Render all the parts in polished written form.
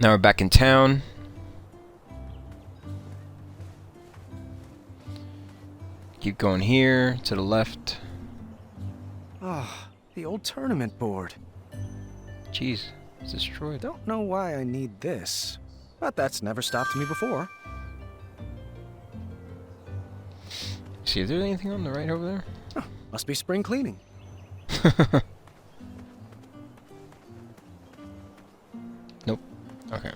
Now we're back in town. Keep going here, to the left. Ah, the old tournament board. Jeez, it's destroyed. Don't know why I need this, but that's never stopped me before. See, is there anything on the right over there? Huh, must be spring cleaning. Nope. Okay.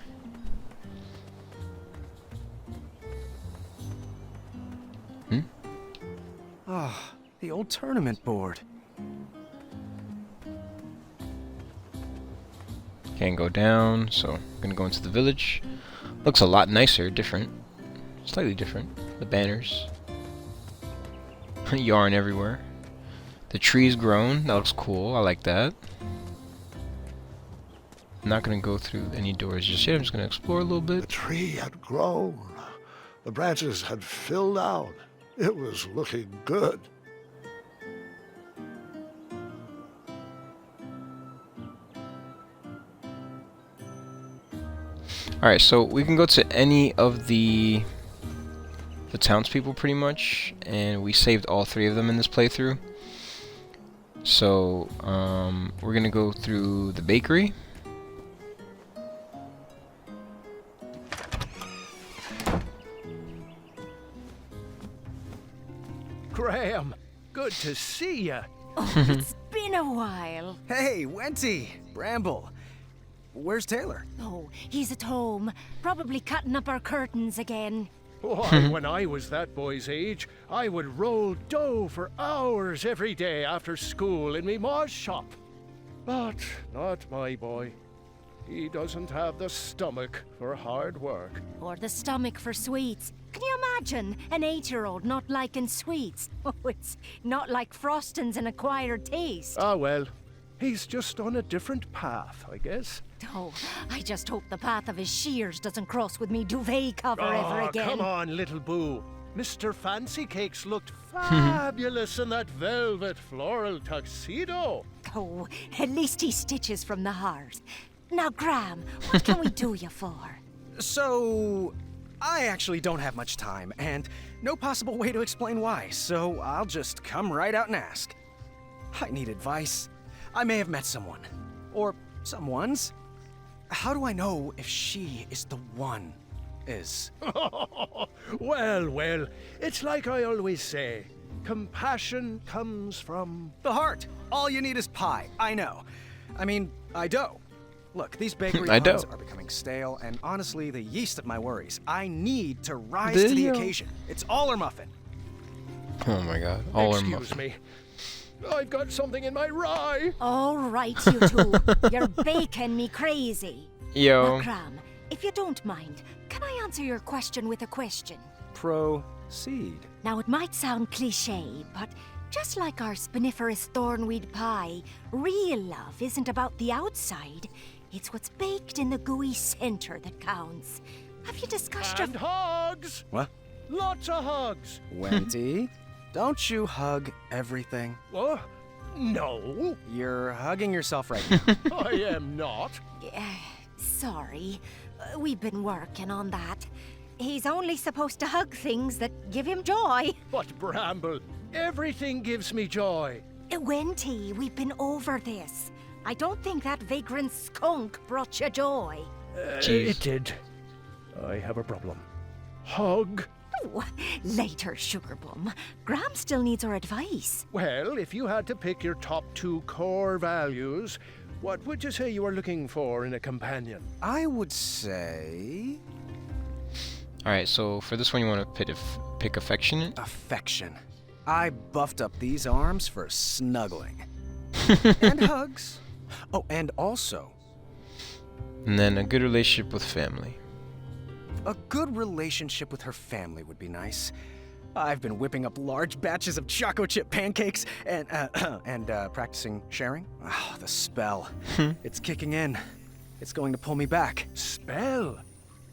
Ah, the old tournament board. Can't go down, so I'm gonna go into the village. Looks a lot nicer, different. Slightly different. The banners. Yarn everywhere. The tree's grown. That looks cool. I like that. I'm not gonna go through any doors just yet. I'm just gonna explore a little bit. The tree had grown. The branches had filled out. It was looking good. Alright, so we can go to any of the townspeople pretty much, and we saved all 3 of them in this playthrough. So, we're gonna go through the bakery. Graham, good to see ya. Oh, it's been a while. Hey, Wenty, Bramble. Where's Taylor? Oh, he's at home, probably cutting up our curtains again. Why, when I was that boy's age, I would roll dough for hours every day after school in me ma's shop. But not my boy. He doesn't have the stomach for hard work. Or the stomach for sweets. Can you imagine an 8-year-old not liking sweets? Oh, it's not like frosting's an acquired taste. Ah, well, he's just on a different path, I guess. Oh, I just hope the path of his shears doesn't cross with me duvet cover ever again. Come on, little boo. Mr. Fancy Cakes looked fabulous in that velvet floral tuxedo. Oh, at least he stitches from the heart. Now, Graham, what can we do you for? So, I actually don't have much time, and no possible way to explain why, so I'll just come right out and ask. I need advice. I may have met someone. Or someone's. How do I know if she is the one? Well, it's like I always say. Compassion comes from... the heart. All you need is pie. I know. I mean, I dough. Look, these bakery I buns dough. are becoming stale, and honestly, the yeast of my worries. I need to rise to the occasion. It's all or muffin. Oh my god. All or Excuse muffin. me. I've got something in my rye. All right, you two. You're baking me crazy. Yo. Now, Graham, if you don't mind, can I answer your question with a question? Proceed. Now, it might sound cliché, but just like our spiniferous thornweed pie, real love isn't about the outside. It's what's baked in the gooey center that counts. Have you discussed And hugs. What? Lots of hugs. Wenty, don't you hug everything? What? No, You're hugging yourself right now. I am not. Sorry. We've been working on that. He's only supposed to hug things that give him joy. But Bramble, everything gives me joy. Wenty, we've been over this. I don't think that vagrant skunk brought you joy. Jeez. It did. I have a problem. Hug. Oh, later, sugar bum. Graham still needs our advice. Well, if you had to pick your top 2 core values, what would you say you are looking for in a companion? I would say... Alright, so for this one you want to pick affectionate. affection. I buffed up these arms for snuggling. And hugs. Oh, and also, And then a good relationship with family. a good relationship with her family would be nice. I've been whipping up large batches of choco chip pancakes and practicing sharing. Oh, the spell. It's kicking in. It's going to pull me back. Spell?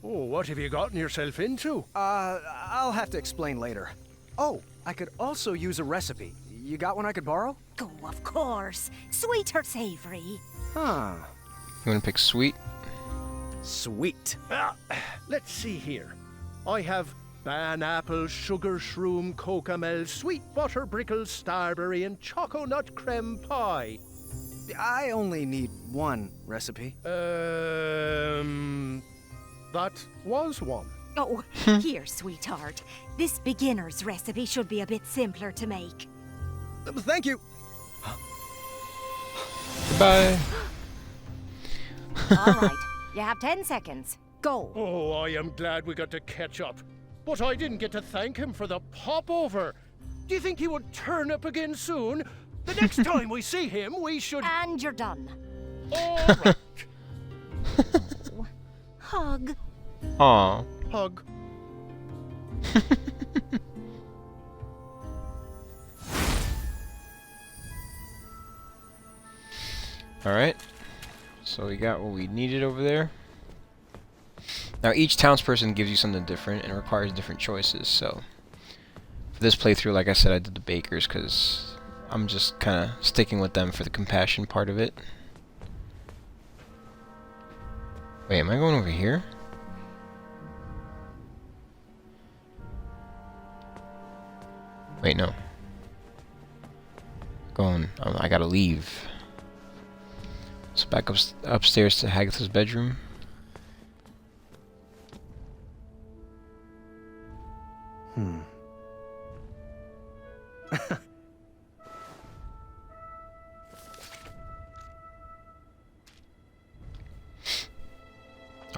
Oh, what have you gotten yourself into? I'll have to explain later. Oh, I could also use a recipe. You got one I could borrow? Oh, of course. Sweet or savory? Huh. You want to pick sweet? Sweet. Let's see here. I have banapple, sugar shroom, cocamel, sweet butter brickle, starberry, and choco nut creme pie. I only need one recipe. That was one. Oh, here, sweetheart. This beginner's recipe should be a bit simpler to make. Thank you. Goodbye. All right, you have 10 seconds. Go. Oh, I am glad we got to catch up. But I didn't get to thank him for the popover. Do you think he would turn up again soon? The next time we see him, we should... And you're done. All right. Hug. Aw. Hug. Alright. So we got what we needed over there. Now each townsperson gives you something different and requires different choices, so... For this playthrough, like I said, I did the bakers because I'm just kind of sticking with them for the compassion part of it. Wait, am I going over here? Wait, no. I gotta leave. So back upstairs to Hagatha's bedroom.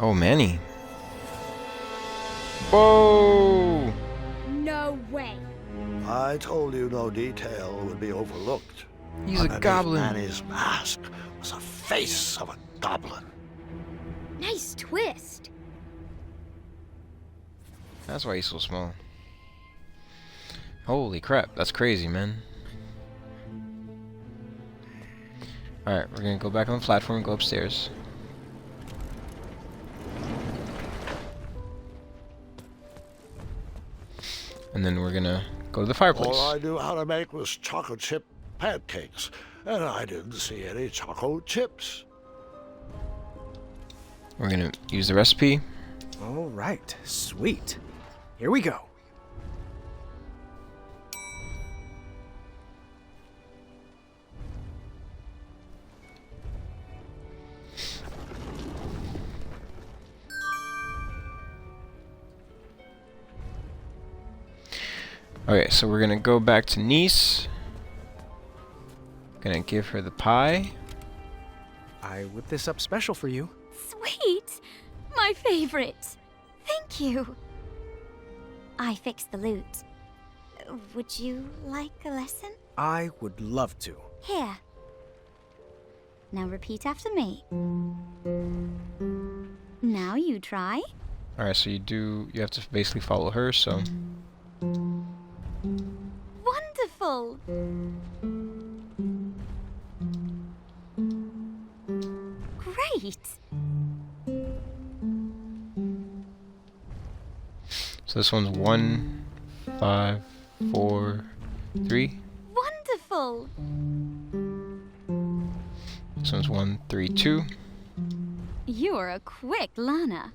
Oh, Manny. Whoa! No way. I told you no detail would be overlooked. He's a Underneath goblin. Manny's mask was the face of a goblin. Nice twist. That's why he's so small. Holy crap, that's crazy, man. Alright, we're gonna go back on the platform and go upstairs. And then we're gonna go to the fireplace. All I knew how to make was chocolate chip pancakes, and I didn't see any chocolate chips. We're gonna use the recipe. All right, sweet. Here we go. Okay, so we're gonna go back to Neese. Gonna give her the pie. I whipped this up special for you. Sweet. My favorite. Thank you. I fixed the lute. Would you like a lesson? I would love to. Here. Now repeat after me. Now you try. Alright, so you have to basically follow her, so... Wonderful. Great. So this one's 1, 5, 4, 3. Wonderful. This one's 1, 3, 2. You're a quick learner.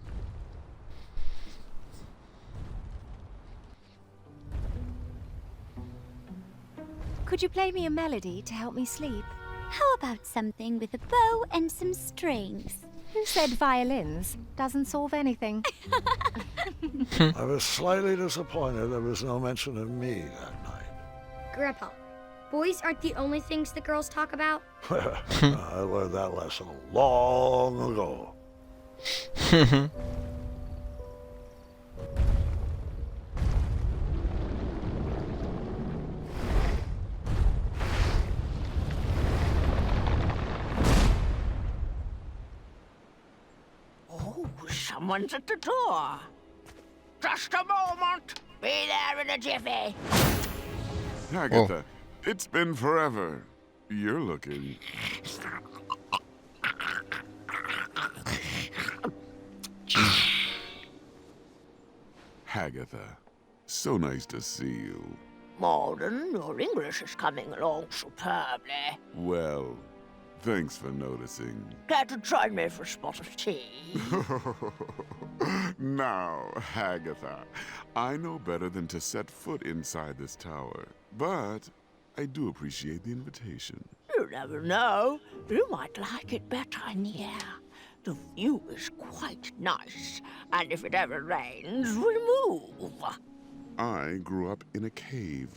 Could you play me a melody to help me sleep? How about something with a bow and some strings? Who said violins? Doesn't solve anything. I was slightly disappointed there was no mention of me that night. Grandpa, boys aren't the only things the girls talk about. I learned that lesson long ago. Someone's at the door. Just a moment. Be there in a jiffy. Hagatha, it's been forever. You're looking... Hagatha, so nice to see you. Malden, your English is coming along superbly. Well, Thanks for noticing. Care to join me for a spot of tea? Now, Hagatha, I know better than to set foot inside this tower, but I do appreciate the invitation. You never know. You might like it better in here. The view is quite nice, and if it ever rains, we'll move. I grew up in a cave,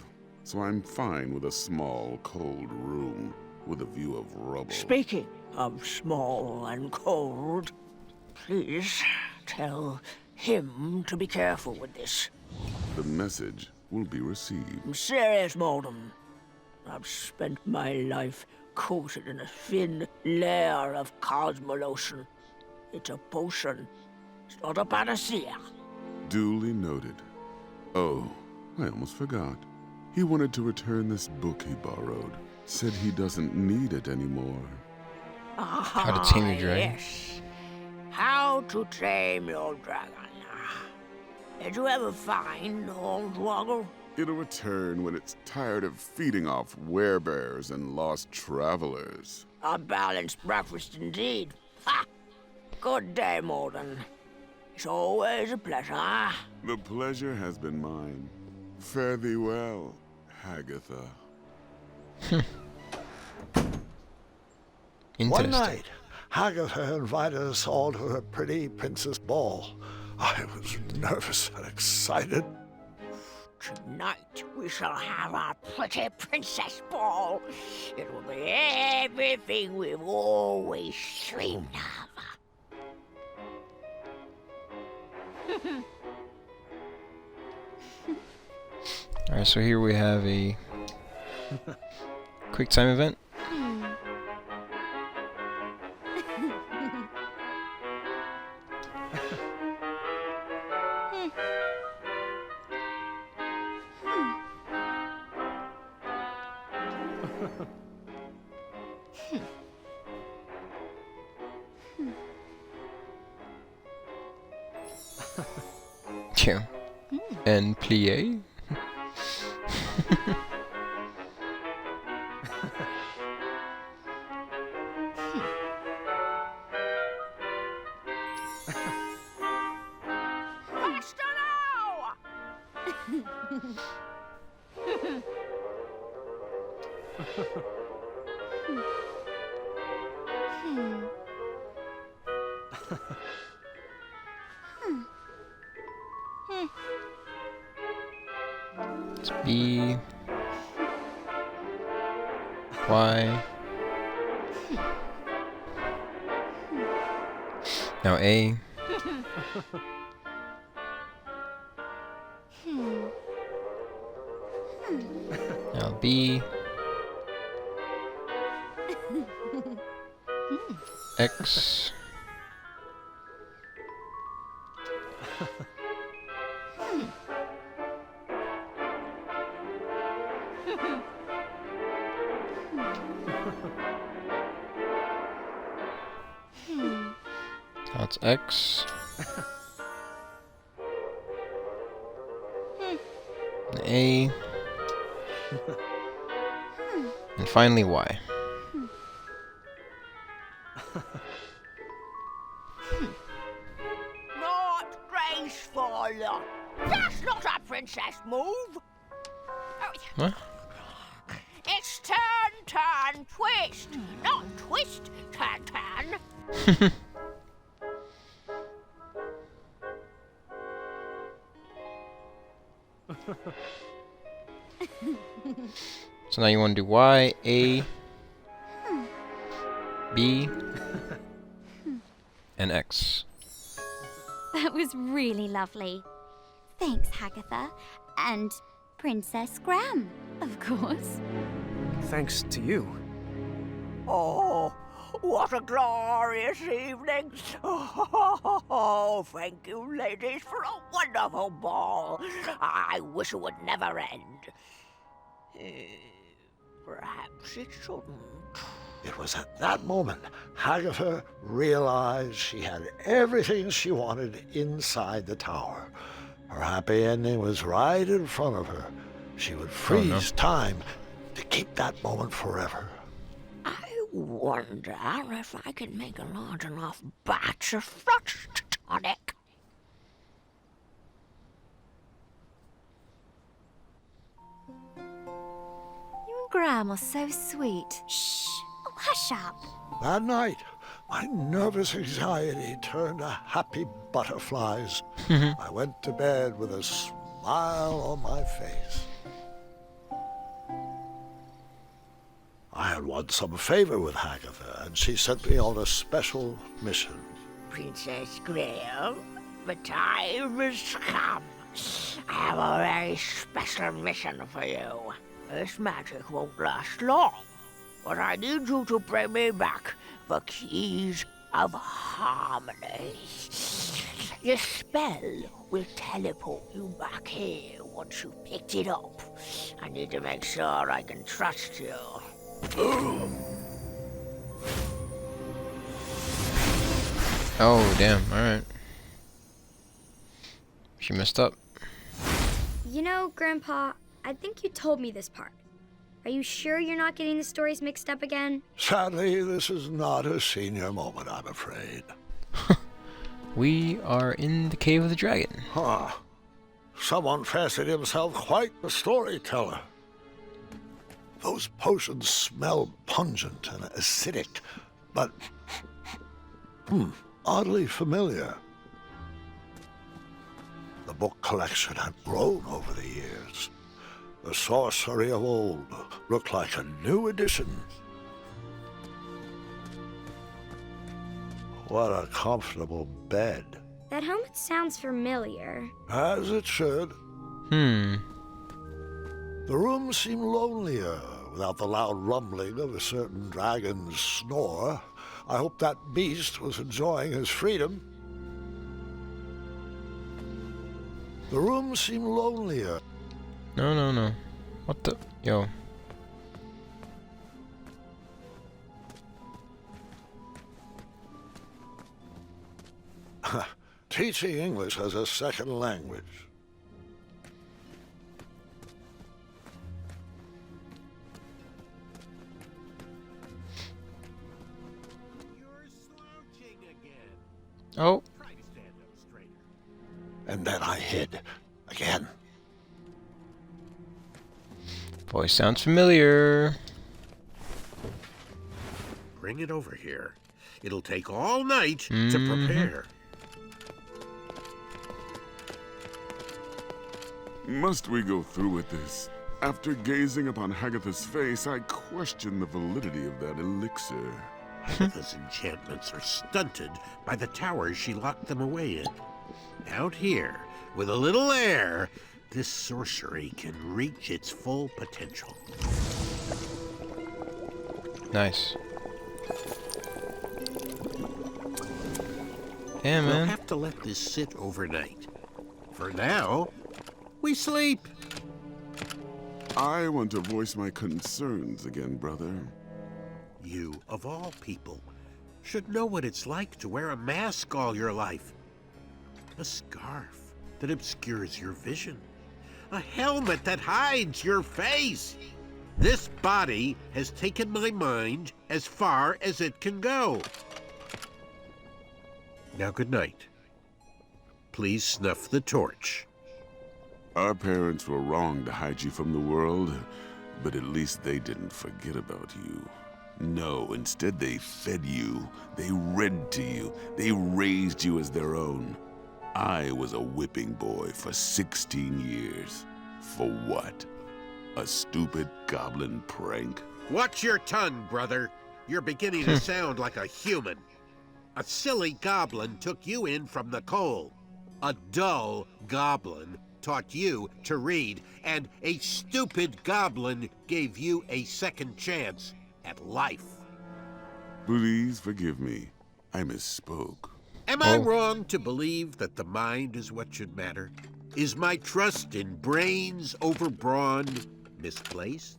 so I'm fine with a small, cold room with a view of rubble. Speaking of small and cold, please tell him to be careful with this. The message will be received. I'm serious, Mortem. I've spent my life coated in a thin layer of cosmolotion. It's a potion. It's not a panacea. Duly noted. Oh, I almost forgot. He wanted to return this book he borrowed. Said he doesn't need it anymore. How to Tame Your Dragon? Yes. How to Tame Your Dragon. Did you ever find Hornswoggle? It'll return when it's tired of feeding off werebears and lost travelers. A balanced breakfast indeed. Ha! Good day, Morton. It's always a pleasure. The pleasure has been mine. Fare thee well, Hagatha. One Interesting. night, Hagatha invited us all to her pretty princess ball. I was nervous and excited. Tonight we shall have our pretty princess ball. It will be everything we've always dreamed of. Alright, so here we have a quick time event. Yeah. And plie. Faster now! It's B. Y. Now A. Now B. X. That's X. A. And finally Y. Not graceful. That's not a princess move. What? It's turn, turn, twist. Not twist, turn, turn. So now you want to do Y, A, B, and X. That was really lovely. Thanks, Hagatha. And Princess Graham, of course. Thanks to you. Oh, what a glorious evening. Oh, thank you, ladies, for a wonderful ball. I wish it would never end. Perhaps it shouldn't. It was at that moment Hagatha realized she had everything she wanted inside the tower. Her happy ending was right in front of her. She would freeze time to keep that moment forever. I wonder if I can make a large enough batch of frost tonic. You and Graham are so sweet. Shh! Oh, hush up. That night, my nervous anxiety turned to happy butterflies. I went to bed with a smile on my face. I had won some favor with Hagatha, and she sent me on a special mission. Princess Graham, the time has come. I have a very special mission for you. This magic won't last long, but I need you to bring me back the keys of harmony. Your spell will teleport you back here once you've picked it up. I need to make sure I can trust you. Oh, damn. Alright. She messed up. You know, Grandpa, I think you told me this part. Are you sure you're not getting the stories mixed up again? Sadly, this is not a senior moment, I'm afraid. We are in the Cave of the Dragon. Huh. Someone fancied himself quite the storyteller. Those potions smell pungent and acidic, but oddly familiar. The book collection had grown over the years. The sorcery of old looked like a new edition. What a comfortable bed. That helmet sounds familiar. As it should. The room seemed lonelier without the loud rumbling of a certain dragon's snore. I hope that beast was enjoying his freedom. The room seemed lonelier. No. What the? Yo. Teaching English as a second language. Oh. And then I hid again. Voice sounds familiar. Bring it over here. It'll take all night to prepare. Must we go through with this? After gazing upon Hagatha's face, I question the validity of that elixir. Hagatha's enchantments are stunted by the towers she locked them away in. Out here, with a little air, this sorcery can reach its full potential. Nice. Yeah, We'll man. have to let this sit overnight. For now, we sleep. I want to voice my concerns again, brother. You, of all people, should know what it's like to wear a mask all your life. A scarf that obscures your vision. A helmet that hides your face. This body has taken my mind as far as it can go. Now, good night. Please snuff the torch. Our parents were wrong to hide you from the world, but at least they didn't forget about you. No, instead they fed you, they read to you, they raised you as their own. I was a whipping boy for 16 years. For what? A stupid goblin prank? Watch your tongue, brother. You're beginning to sound like a human. A silly goblin took you in from the cold. A dull goblin taught you to read, and a stupid goblin gave you a second chance at life. Please forgive me. I misspoke. Am I wrong to believe that the mind is what should matter? Is my trust in brains over brawn misplaced?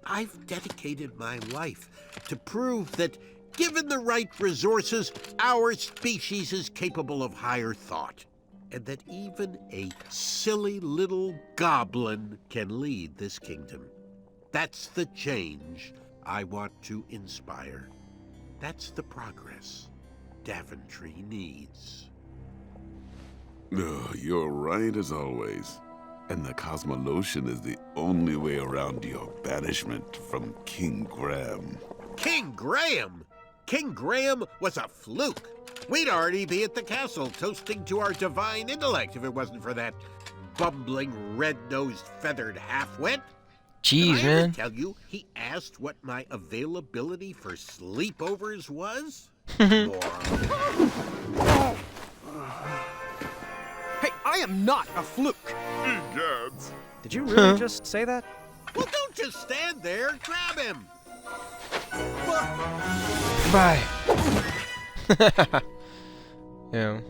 I've dedicated my life to prove that, given the right resources, our species is capable of higher thought, and that even a silly little goblin can lead this kingdom. That's the change I want to inspire. That's the progress Daventry needs. You're right as always. And the Cosmolotion is the only way around your banishment from King Graham. King Graham? King Graham was a fluke. We'd already be at the castle toasting to our divine intellect if it wasn't for that bumbling, red-nosed, feathered half-wit. Jeez, Did I ever man. tell you he asked what my availability for sleepovers was? Hey, I am not a fluke! Egads. Did you really just say that? Well, don't just stand there. Grab him. Bye. Yeah.